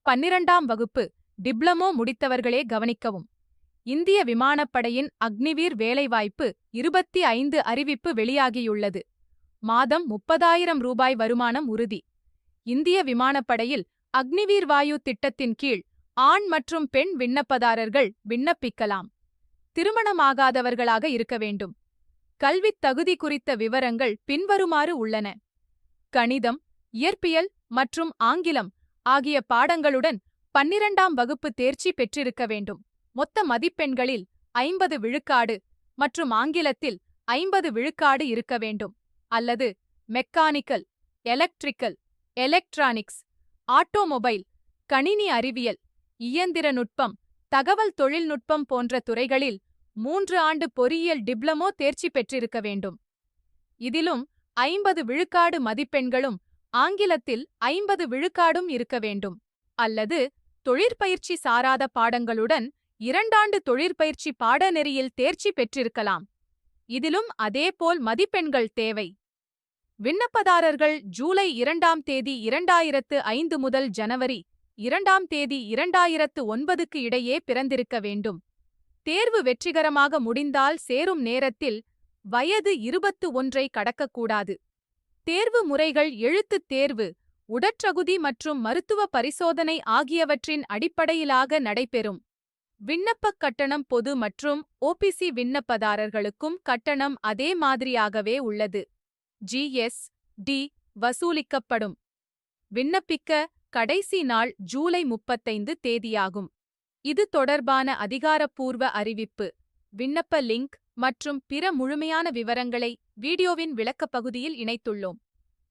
12ஆம் வகுப்பு டிப்ளமோ முடித்தவர்களே கவனிக்கவும். இந்திய விமானப்படையின் அக்னிவீர் வேலைவாய்ப்பு 25 அறிவிப்பு வெளியாகியுள்ளது. மாதம் 30,000 ரூபாய் வருமானம் உறுதி. இந்திய விமானப்படையில் அக்னிவீர் வாயு திட்டத்தின் கீழ் ஆண் மற்றும் பெண் விண்ணப்பதாரர்கள் விண்ணப்பிக்கலாம். திருமணமாகாதவர்களாக இருக்க வேண்டும். கல்வித் தகுதி குறித்த விவரங்கள் பின்வருமாறு உள்ளன. கணிதம், இயற்பியல் மற்றும் ஆங்கிலம் ஆகிய பாடங்களுடன் 12ஆம் வகுப்பு தேர்ச்சி பெற்றிருக்க வேண்டும். மொத்த மதிப்பெண்களில் 50 விழுக்காடு மற்றும் ஆங்கிலத்தில் 50 விழுக்காடு இருக்க வேண்டும். அல்லது மெக்கானிக்கல், எலக்ட்ரிக்கல், எலக்ட்ரானிக்ஸ், ஆட்டோமொபைல், கணினி அறிவியல், இயந்திர நுட்பம், தகவல் தொழில்நுட்பம் போன்ற துறைகளில் 3 ஆண்டு பொறியியல் டிப்ளமோ தேர்ச்சி பெற்றிருக்க வேண்டும். இதிலும் 50 விழுக்காடு மதிப்பெண்களும் ஆங்கிலத்தில் 50 விழுக்காடும் இருக்க வேண்டும். அல்லது தொழிற்பயிற்சி சாராத பாடங்களுடன் 2 ஆண்டு தொழிற்பயிற்சி பாடநெறியில் தேர்ச்சி பெற்றிருக்கலாம். இதிலும் அதேபோல் மதிப்பெண்கள் தேவை. விண்ணப்பதாரர்கள் ஜூலை 2ஆம் தேதி 2005 முதல் ஜனவரி 2ஆம் தேதி 2009க்கு இடையே பிறந்திருக்க வேண்டும். தேர்வு வெற்றிகரமாக முடிந்தால் சேரும் நேரத்தில் வயது 21ஐ கடக்கக்கூடாது. தேர்வு முறைகள் எழுத்துத் தேர்வு, உடற்தகுதி மற்றும் மருத்துவ பரிசோதனை ஆகியவற்றின் அடிப்படையிலாக நடைபெறும். விண்ணப்பக் கட்டணம் பொது மற்றும் OBC விண்ணப்பதாரர்களுக்கும் கட்டணம் அதே மாதிரியாகவே உள்ளது. GST வசூலிக்கப்படும். விண்ணப்பிக்க கடைசி நாள் ஜூலை 35 தேதியாகும். இது தொடர்பான அதிகாரப்பூர்வ அறிவிப்பு, விண்ணப்ப லிங்க் மற்றும் பிற முழுமையான விவரங்களை வீடியோவின் விளக்கப்பகுதியில் இணைத்துள்ளோம்.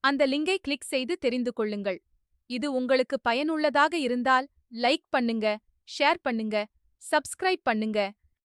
அந்த லிங்கை கிளிக் செய்து தெரிந்து கொள்ளுங்கள். இது உங்களுக்கு பயனுள்ளதாக இருந்தால் லைக் பண்ணுங்க, ஷேர் பண்ணுங்க, சப்ஸ்கிரைப் பண்ணுங்க.